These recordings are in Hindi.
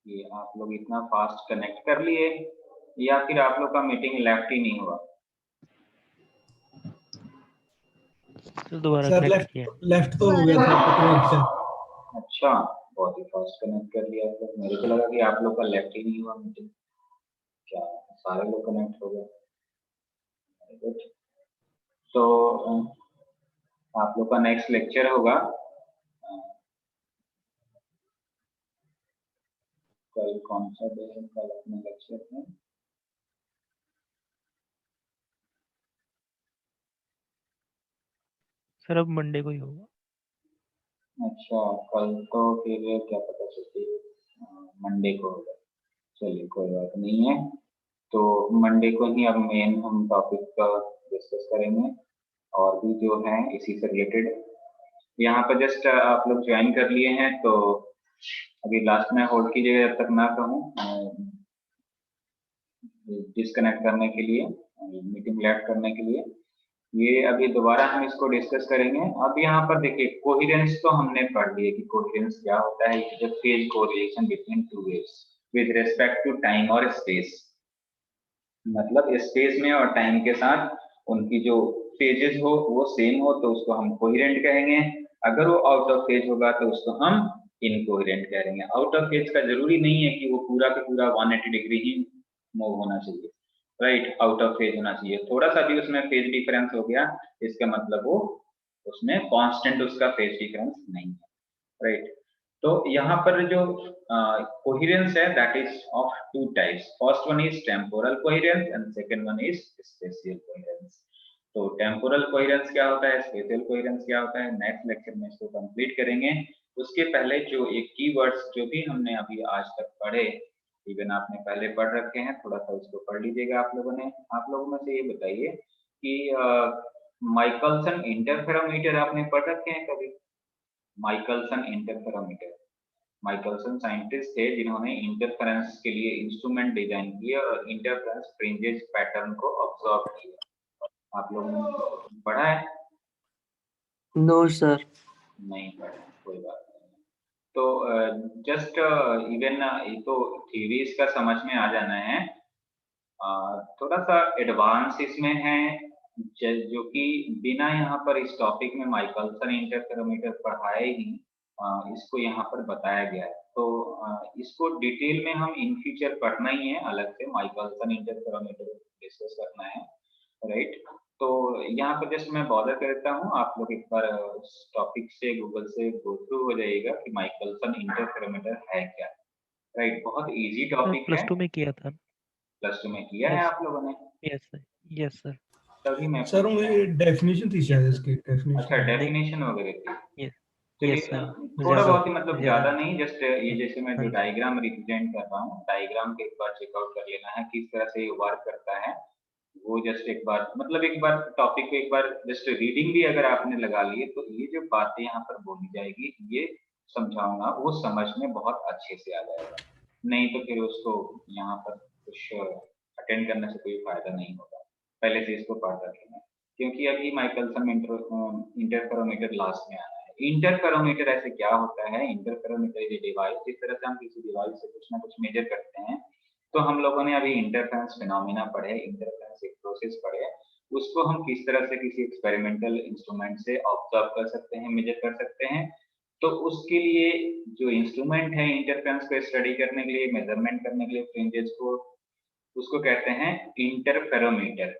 ये आप लोग इतना फास्ट कनेक्ट कर लिए या फिर आप लोग का मीटिंग लेफ्ट ही नहीं हुआ? सर दोबारा सर कनेक्ट किया। लेफ्ट तो हो गया था आपका कनेक्शन। अच्छा, बहुत ही फास्ट कनेक्ट कर लिया आप लोग। मेरे को लगा कि आप लोग का लेफ्ट ही नहीं हुआ मीटिंग। क्या सारे लोग कनेक्ट हो गए? Very good. तो आप लोग का नेक्स्ट लेक्चर होगा कल। कौन सा डे है कल अपने लेक्चर में? सर अब मंडे को ही होगा। अच्छा, कल तो फिर क्या पता चलती मंडे को होगा। चलिए कोई बात नहीं है। तो मंडे को ही अब मेन हम टॉपिक का डिस्कस करेंगे और भी जो है इसी से रिलेटेड। यहाँ पर जस्ट आप लोग ज्वाइन कर लिए हैं तो अभी लास्ट में होल्ड कीजिएगा जब तक ना कहूँ डिस्कनेक्ट करने के लिए, मीटिंग लेफ्ट करने के लिए। ये अभी दोबारा हम इसको डिस्कस करेंगे। अब यहाँ पर देखिए कोहेरेंस तो हमने पढ़ लिया कि कोहेरेंस क्या होता है। It is a phase correlation between two waves with respect to time और स्पेस। मतलब स्पेस में और टाइम के साथ उनकी जो फेजेस हो वो सेम हो तो उसको हम कोहेरेंट कहेंगे। अगर वो आउट ऑफ फेज होगा तो उसको हम इनकोहेरेंट कहेंगे। आउट ऑफ फेज का जरूरी नहीं है कि वो पूरा का पूरा 180 डिग्री ही मूव होना चाहिए, राइट। आउट ऑफ फेज होना चाहिए। थोड़ा सा भी उसमें फेज डिफरेंस हो गया इसका मतलब वो उसमें कांस्टेंट उसका फेज डिफरेंस नहीं है, राइट। तो यहाँ पर जो कोहेरेंस है that is of two types. First one is temporal coherence and second one is spatial coherence. तो टेम्पोरल कोहेरेंस क्या होता है, स्पेशियल कोहेरेंस क्या होता है, नेक्स्ट लेक्चर में इसको कंप्लीट करेंगे। उसके पहले जो एक कीवर्ड्स जो भी हमने अभी आज तक पढ़े, इवन आपने पहले पढ़ रखे हैं, थोड़ा सा उसको पढ़ लीजिएगा आप लोगों ने। आप लोगों में से ये बताइए कि माइकलसन इंटरफेरोमीटर आपने पढ़ रखे हैं कभी? माइकलसन इंटरफेरोमीटर, माइकलसन साइंटिस्ट थे जिन्होंने इंटरफेरेंस के लिए इंस्ट्रूमेंट डिजाइन किए और इंटरफेरेंस फ्रिंजेस पैटर्न को ऑब्जर्व किया। आप लोगों ने पढ़ा है? No sir. नहीं पढ़ा, कोई बात नहीं। तो जस्ट इवन ये तो थ्योरीज का समझ में आ जाना है। थोड़ा सा एडवांस इसमें है जो कि बिना यहाँ पर इस टॉपिक में माइकलसन इंटरफेरोमीटर पढ़ाए ही इसको यहाँ पर बताया गया है। तो इसको डिटेल में हम इन फ्यूचर पढ़ना ही है, अलग से माइकलसन इंटरफेरोमीटर डिस्कस करना है, राइट। तो यहाँ पर जस्ट मैं बॉर्डर करता हूँ, आप लोग एक बार उस टॉपिक से गूगल से गो थ्रू हो जाइएगा कि माइकलसन इंटरफेरोमीटर है क्या, राइट। बहुत इजी टॉपिक है। प्लस टू में किया था। प्लस टू में किया है आप लोगों ने? Yes sir, yes sir. तभी मैं सर उनमें डेफिनेशन थी शायद इसकी, अच्छा डेफिनेशन। डेफिनेशन वगैरह थी। यस चलिए सर। थोड़ा बहुत ही, मतलब ज्यादा नहीं, जस्ट ये जैसे मैं जो हाँ। डायग्राम रिप्रेजेंट कर रहा हूँ, डायग्राम के एक बार चेकआउट कर लेना है किस तरह से ये वर्क करता है। वो जस्ट एक बार, मतलब एक बार टॉपिक को एक बार जस्ट रीडिंग भी अगर आपने लगा लिए तो ये जो बातें यहाँ पर बोली जाएगी ये समझाऊंगा वो समझ में बहुत अच्छे से आ जाएगा। नहीं तो फिर उसको यहाँ पर कुछ अटेंड करने से कोई फायदा नहीं होगा। पहले से इसको पढ़ रखेंगे क्योंकि अभी माइकलसन इंटरफेरोमीटर लास्ट में आना है। इंटरफेरोमीटर ऐसे क्या होता है? इंटरफेरोमीटर इज डिवाइस, जिस तरह से हम किसी डिवाइस से कुछ ना कुछ मेजर करते हैं। तो हम लोगों ने अभी इंटरफेरेंस फिनोमेना पढ़े, इंटरफेरेंस एक प्रोसेस पढ़े, उसको हम किस तरह से किसी एक्सपेरिमेंटल इंस्ट्रूमेंट से ऑब्जर्व कर सकते हैं, मेजर कर सकते हैं। तो उसके लिए जो इंस्ट्रूमेंट है इंटरफेरेंस को स्टडी करने के लिए, मेजरमेंट करने के लिए फ्रिंजेस को, उसको कहते हैं इंटरफेरोमीटर।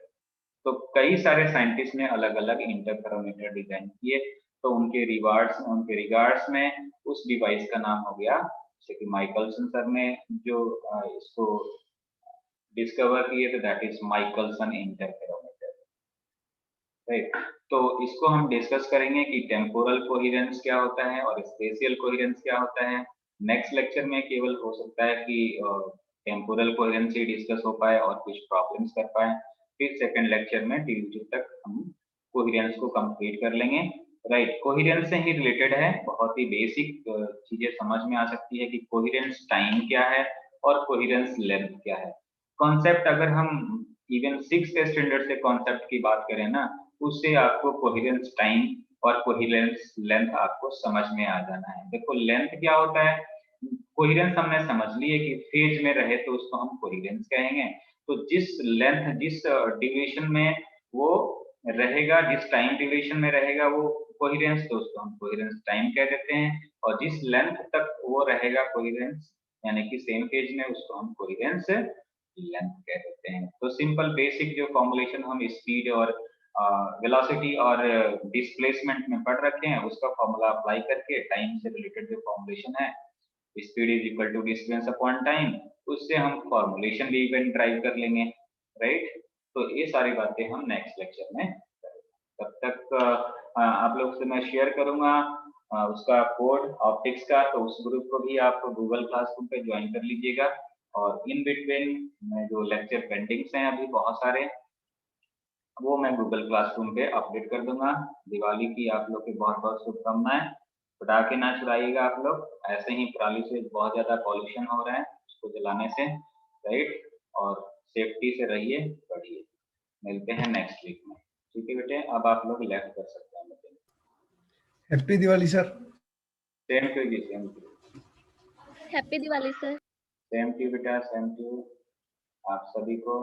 तो कई सारे साइंटिस्ट ने अलग अलग इंटरफेरोमीटर डिजाइन किए, तो उनके रिगार्ड्स में उस डिवाइस का नाम हो गया, जैसे कि माइकलसन सर ने जो इसको डिस्कवर किए थे that is Michelson interferometer, right. तो इसको हम डिस्कस करेंगे कि टेम्पोरल कोहेरेंस क्या होता है और स्पेशियल कोहेरेंस क्या होता है। नेक्स्ट लेक्चर में केवल हो सकता है कि टेम्पोरल कोहेरेंस ही डिस्कस हो पाए और कुछ प्रॉब्लम्स कर पाए। फिर सेकंड लेक्चर में ट्यूसडे तक हम कोहेरेंस को कंप्लीट कर लेंगे, राइट। कोहेरेंस से ही रिलेटेड है, बहुत ही बेसिक चीजें समझ में आ सकती है कि कोहेरेंस टाइम क्या है और कोहेरेंस लेंथ क्या है। कॉन्सेप्ट अगर हम इवन 6th स्टैंडर्ड से कॉन्सेप्ट की बात करें ना, उससे आपको कोहेरेंस टाइम और कोहेरेंस लेंथ आपको समझ में आ जाना है। देखो लेंथ क्या होता है, कोहेरेंस हमने समझ ली है कि फेज में रहे तो उसको हम कोहेरेंस कहेंगे। तो जिस लेंथ, जिस ड्यूरेशन में वो रहेगा, जिस टाइम ड्यूरेशन में रहेगा वो कोहेरेंस, तो उसको हम कोहेरेंस टाइम कह देते हैं। और जिस लेंथ तक वो रहेगा कोहेरेंस यानी कि सेम फेज में, उसको हम कोहेरेंस लेंथ कह देते हैं। तो सिंपल बेसिक जो फॉर्मुलेशन हम स्पीड और वेलोसिटी और डिस्प्लेसमेंट में पढ़ रखे हैं, उसका फॉर्मूला अप्लाई करके टाइम से रिलेटेड जो फॉर्मुलेशन है, speed is equal to distance upon time, उससे हम फॉर्मुलेशन भी इवन ड्राइव कर लेंगे, राइट। तो ये सारी बातें हम नेक्स्ट लेक्चर में करेंगे। तब तक आप लोग से मैं शेयर करूंगा उसका कोड ऑप्टिक्स का, तो उस ग्रुप को भी आप गूगल क्लासरूम पे ज्वाइन कर लीजिएगा। और इन बिटवीन जो लेक्चर पेंडिंग्स हैं अभी बहुत सारे, वो मैं गूगल क्लासरूम पे अपडेट कर दूंगा। दिवाली की आप लोग की बहुत बहुत शुभकामनाएं। पटाखे ना छुड़ाइएगा आप लोग, ऐसे ही पराली से बहुत ज्यादा पॉल्यूशन हो रहा है उसको जलाने से, राइट। और सेफ्टी से रहिए, बढ़िए। मिलते हैं नेक्स्ट वीक में, ठीक है बेटे। अब आप लोग लेफ्ट कर सकते हैं बेटे। Happy Diwali sir. Same to you, same to. Happy Diwali sir. Same to बेटा, सेम टू आप सभी को।